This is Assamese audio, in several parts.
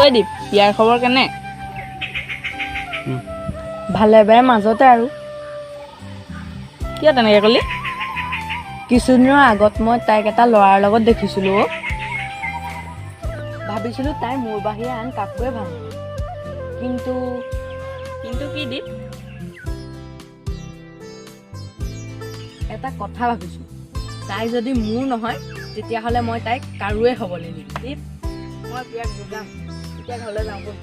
ঐ দীপ ইয়াৰ খবৰ কেনে ভালে বেয়া মাজতে আৰু কিয় তেনেকৈ ক'লি কিছুদিনৰ আগত মই তাইক এটা ল'ৰাৰ লগত দেখিছিলোঁ ভাবিছিলোঁ তাই মোৰ বাহিৰে আন কাকোৱে ভাল কিন্তু কি দীপ এটা কথা ভাবিছোঁ তাই যদি মোৰ নহয় তেতিয়াহ'লে মই তাইক কাৰোৱে হ'বলৈ নিদিম দীপ মই প্ৰিয়াক বুজাম এতিয়া ঘৰলৈ যাওঁ ব'ল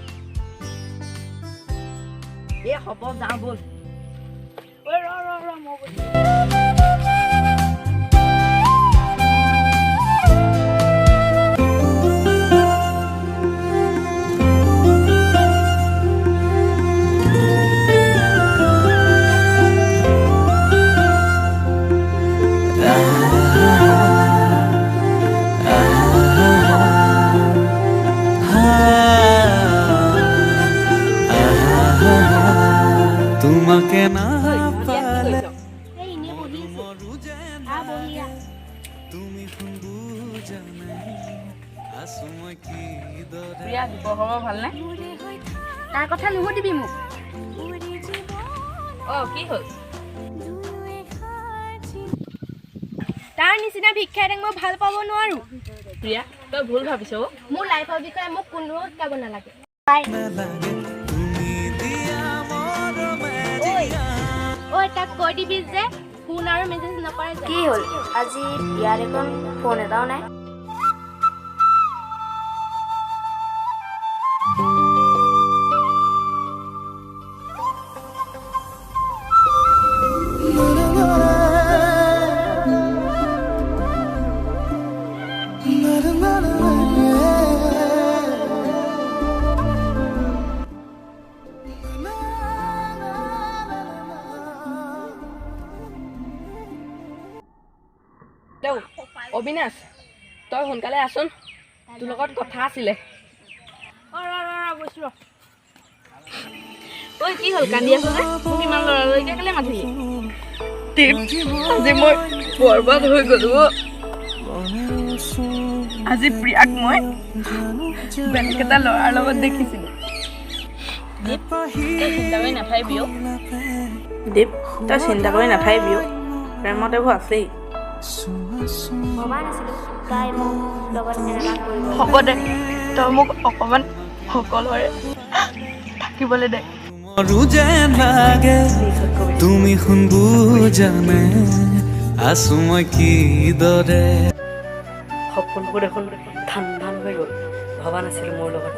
এই হ'ব যাওঁ ব'ল ঐ ৰ মই কৈছোঁ তোমাকে না পালে তুমি বুজানে আছো মই কি দৰে প্ৰিয়া দীপৰ খবৰ ভালনে তাৰ কথা নুসুধিবি মোক কি হ'ল তাৰ নিচিনা ভিক্ষা এটাক মই ভাল পাব নোৱাৰো প্ৰিয়া তই ভুল ভাবিছ মোৰ লাইফৰ বিষয়ে মোক কোনেও শিকাব নালাগে নালাগে তুমি দিয়া মৰমে ঐ তাক কৈ দিবি যে ফোন আৰু মেছেজ নকৰে যে কি হ'ল আজি ইয়াৰ এখন ফোন এটাও নাই অবিনাশ তই সোনকালে আছোন তোৰ লগত কথা আছিলে ঐ কি হ'ল কান্দি আছ যে মোক ইমান লৰালৰিকৈ কেলে মাতিলি আজি মই বৰবাদ হৈ গ'লো আজি প্ৰিয়াক মই বেলেগ এটা ল'ৰাৰ লগত দেখিছিলোঁ দীপ তই চিন্তা কৰি নাথাকিবি দীপ তই চিন্তা কৰি নাথাকিবি প্ৰেমত এইবোৰ আছেই ভবা নাছিলো তাই মোক লগত এনেকুৱা কৰিব হ'ব দে তই মোক অকণমান সকলোৰে থাকিবলৈ দে মৰু যেন লাগে তুমি শুন বুজানে আছো মই কি দৰে সপোনবোৰ দেখোন ঠাণ্ডা হৈ গ'ল ভবা নাছিলোঁ মোৰ লগত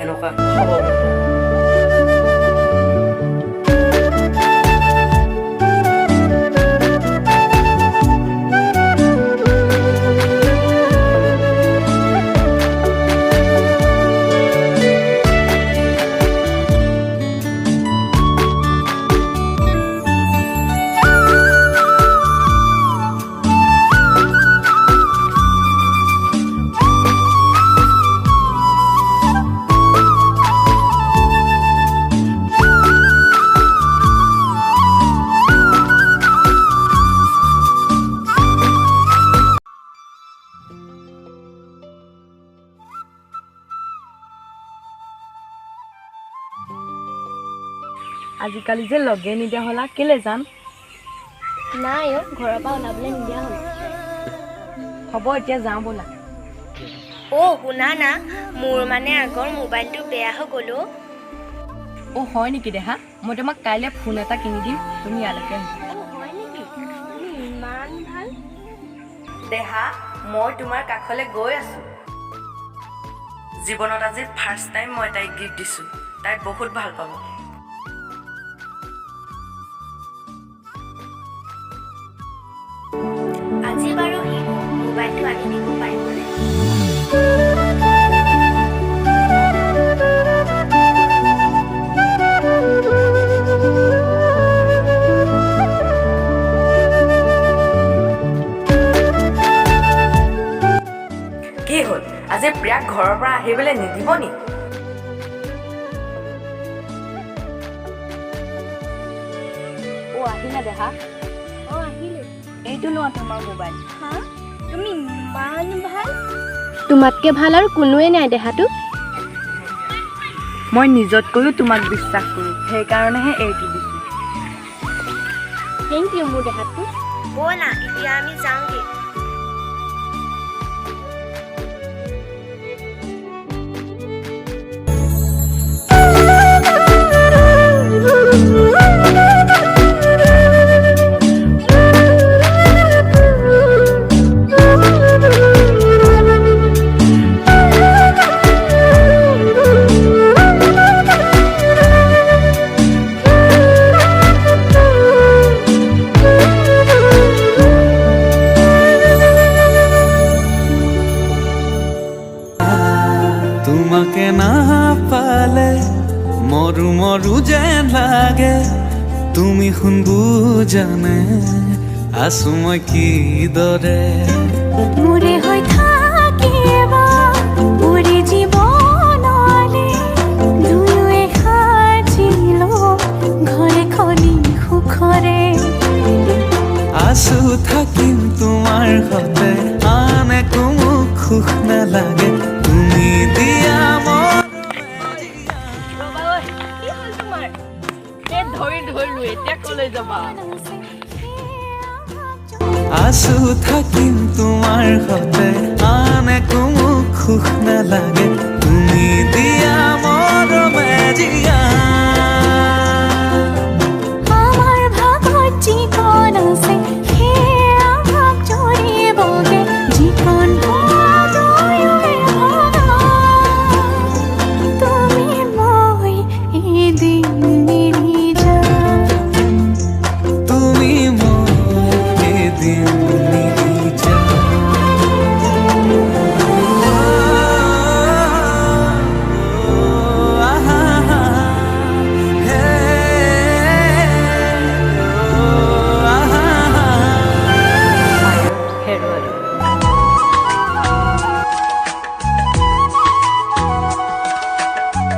এনেকুৱা হ'ব আজিকালি যে লগে নিদিয়া হ'লা কেলে যাম নাই ঘৰৰ পৰা ওলাবলৈ নিদিয়া হ'ল হ'ব এতিয়া যাওঁ ব'লা শুনা না মোৰ মানে আগৰ মোবাইলটো বেয়া হৈ গ'ল হয় নেকি দেহা মই তোমাক কাইলৈ ফোন এটা কিনি দিম তুমি ইয়ালৈকে আহিবা হয় নেকি ইমান ভাল দেহা মই তোমাৰ কাষলৈ গৈ আছোঁ জীৱনত আজি ফাৰ্ষ্ট টাইম মই তাইক গিফ্ট দিছোঁ তাই বহুত ভাল পাব আজি বাৰু সি মোবাইলটো আনি দিব পাৰিবনে কি হ'ল আজি প্ৰিয়াক ঘৰৰ পৰা আহিবলৈ নিদিব নি আহিলা দেহা আহিলোঁ এইটো লোৱা তোমাৰ মোবাইল হা তুমি ইমান ভাল তোমাতকৈ ভাল আৰু কোনোৱে নাই দেহাটো মই নিজতকৈও তোমাক বিশ্বাস কৰোঁ, সেইকাৰণেহে এইটো দিছোঁ। থেংক ইউ মোৰ দেহাটো। ব'লা এতিয়া আমি যাওঁগে। তোমাকে না পালে মৰু মৰু যেন লাগে তুমি শুন বুজানে আছো মই কিদৰে মোৰে হৈ থাকিব মোৰে জীৱনলে দুয়োৱে সাজিলো ঘৰে খনি সুখৰে আছো থাকিম তোমাৰ সতে আন একো মোক সুখ নালাগে তুমি দিয়া ৰ'বা ঐ, কি হ'ল তোমাৰ? এই ধৰিলো, এতিয়া ক'লৈ যাবা? আছো থাকিম তোমাৰ সতে আন একো মোক সুখ নালাগে